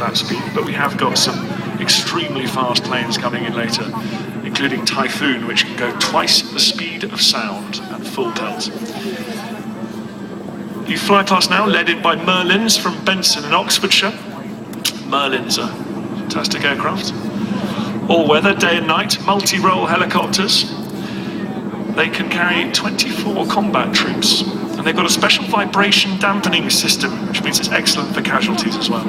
that speed, but we have got some extremely fast planes coming in later, including Typhoon, which can go twice the speed of sound at full tilt. You fly past now, led in by Merlins from Benson in Oxfordshire. Merlins are fantastic aircraft. All weather, day and night, multi-role helicopters. They can carry 24 combat troops, and they've got a special vibration dampening system, which means it's excellent for casualties as well.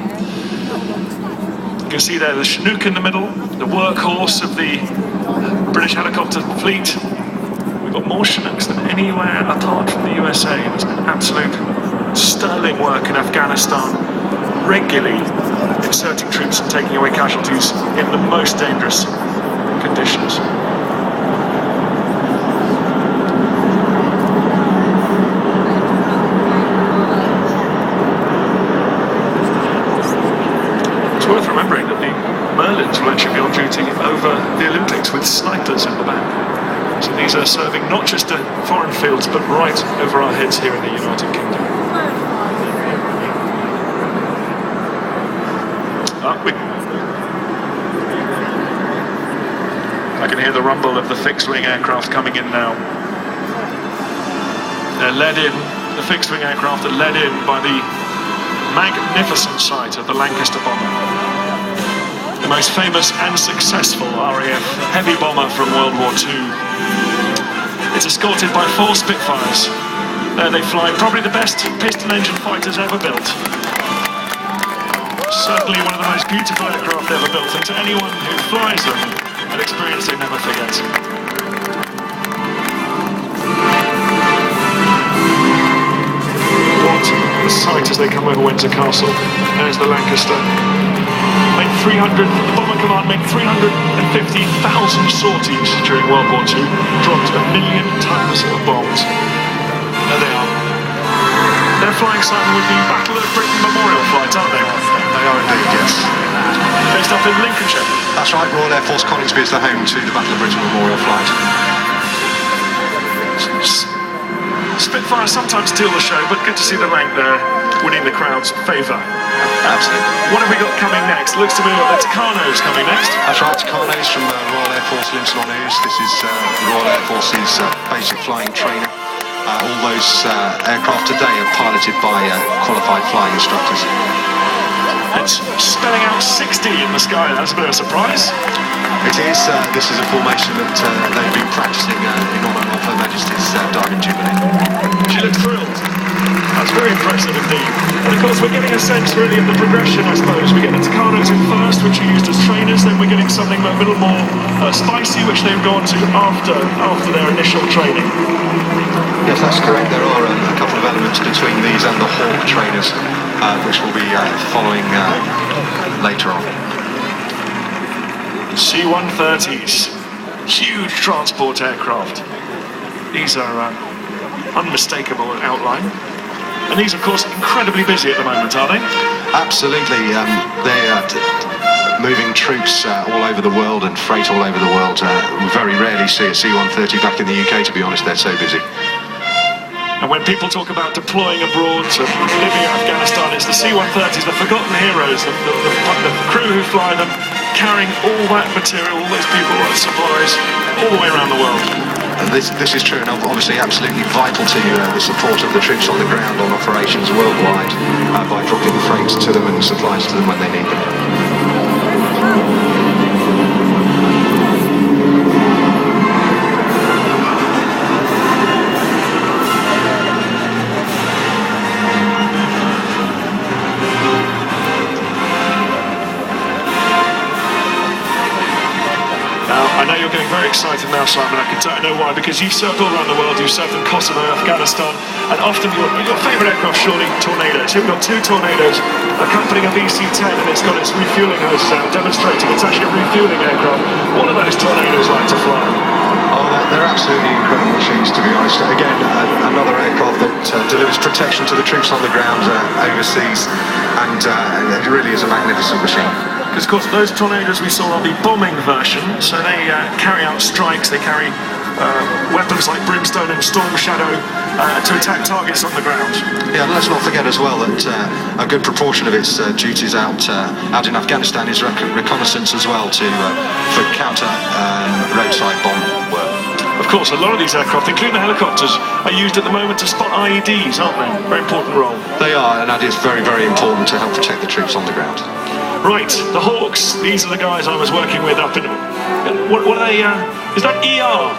You can see there the Chinook in the middle, the workhorse of the British helicopter fleet. We've got more Chinooks than anywhere apart from the USA. There's been absolute sterling work in Afghanistan, regularly inserting troops and taking away casualties in the most dangerous conditions. It's worth remembering that the Merlins will actually be on duty over the Olympics with snipers in the back. So these are serving not just at foreign fields, but right over our heads here in the United Kingdom. I can hear the rumble of the fixed-wing aircraft coming in now. They're led in, the fixed-wing aircraft are led in by the magnificent sight of the Lancaster bomber, the most famous and successful RAF heavy bomber from World War II. It's escorted by 4 Spitfires. There they fly, probably the best piston engine fighters ever built. Certainly one of the most beautiful aircraft ever built, and to anyone who flies them, an experience they never forget. What a sight as they come over Windsor Castle. There's the Lancaster. The Bomber Command made 350,000 sorties during World War II, dropped 1 million tons of bombs. There they are. They're flying, Simon, with the Battle of Britain Memorial flight, aren't they? They are indeed, yes. Based up in Lincolnshire. That's right, Royal Air Force Coningsby is the home to the Battle of Britain Memorial flight. Spitfires sometimes steal the show, but good to see the rank there, winning the crowd's favour. Absolutely. What have we got coming next? Looks to me like the Tucanos coming next. That's right, Tucanos from Royal Air Force Linton-on-Ouse. This is the Royal Air Force's basic flying training. All those aircraft today are piloted by qualified flying instructors. It's spelling out 60 in the sky. That's a bit of a surprise. It is. This is a formation that they've been practicing in honour of Her Majesty's Diamond Jubilee. She looks thrilled. That's very impressive indeed. And of course we're getting a sense really of the progression, I suppose. We get the Tucanos in first, which are used as trainers, then we're getting something a little more spicy, which they've gone to after their initial training. Yes, that's correct. There are a couple of elements between these and the Hawk trainers, which will be following later on. C-130s, huge transport aircraft. These are unmistakable in outline. And these, of course, incredibly busy at the moment, are they? Absolutely. They're moving troops all over the world and freight all over the world. We very rarely see a C-130 back in the UK, to be honest. They're so busy. And when people talk about deploying abroad to Libya, Afghanistan, it's the C-130s, the forgotten heroes, the crew who fly them, carrying all that material, all those people, all those supplies, all the way around the world. And this is true, and obviously absolutely vital to the support of the troops on the ground on operations worldwide by dropping freight to them and supplies to them when they need them. I know you're getting very excited now, Simon. I know why, because you've served all around the world. You've served in Kosovo, Afghanistan, and often your favourite aircraft, surely, Tornadoes. Here we've got 2 Tornadoes accompanying a VC-10, and it's got its refuelling hose demonstrating it's actually a refuelling aircraft. What are those Tornadoes like to fly? Oh, they're absolutely incredible machines, to be honest. Again, another aircraft that delivers protection to the troops on the ground overseas, and it really is a magnificent machine. Because, of course, those Tornadoes we saw are the bombing version, so they carry out strikes, they carry weapons like Brimstone and Storm Shadow, to attack targets on the ground. Yeah, let's not forget as well that a good proportion of its duties out in Afghanistan is reconnaissance as well for counter roadside bomb work. Of course, a lot of these aircraft, including the helicopters, are used at the moment to spot IEDs, aren't they? Very important role. They are, and that is very, very important to help protect the troops on the ground. Right, the Hawks, these are the guys I was working with up in... What are they... is that ER?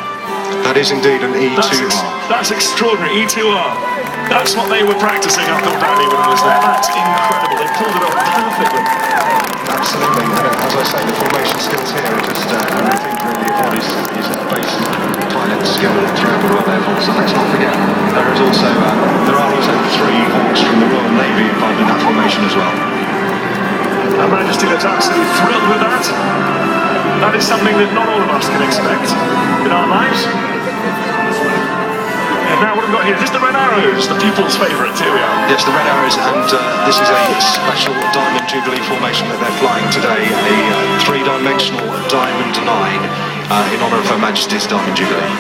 That is indeed an E2R. That's extraordinary, E2R. That's what they were practicing up in Valley when I was there. That's incredible, they pulled it off perfectly. Absolutely, as I say, the formation skills here are just everything really of what is a base pilot skill throughout the Royal Air Force. And let's not forget, there are also 3 Hawks from the Royal Navy involved in that formation as well. Her Majesty looks absolutely thrilled with that. That is something that not all of us can expect in our lives. And now what have we got here? This is the Red Arrows, the pupils' favourites. Here we are. Yes, the Red Arrows, and this is a special Diamond Jubilee formation that they're flying today, a 3-dimensional Diamond 9 in honour of Her Majesty's Diamond Jubilee.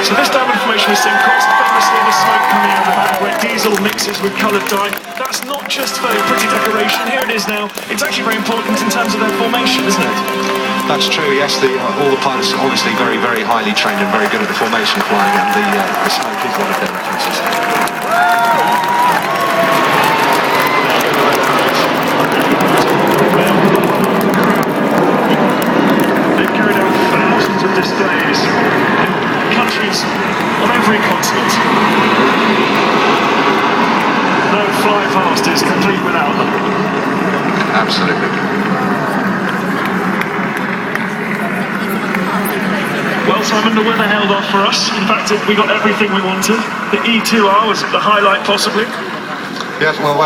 So this diamond formation is seen quite famously the smoke coming out of the back where diesel mixes with coloured dye. That's not just for pretty decoration, here it is now. It's actually very important in terms of their formation, isn't it? That's true, yes. All the pilots are obviously very, very highly trained and very good at the formation flying, and the smoke is one of their references. They've carried out thousands of displays in countries on every continent. No Flypast is complete without them. Absolutely. Well, Simon, the weather held off for us. In fact, we got everything we wanted. The E2R was the highlight, possibly. Yes, well,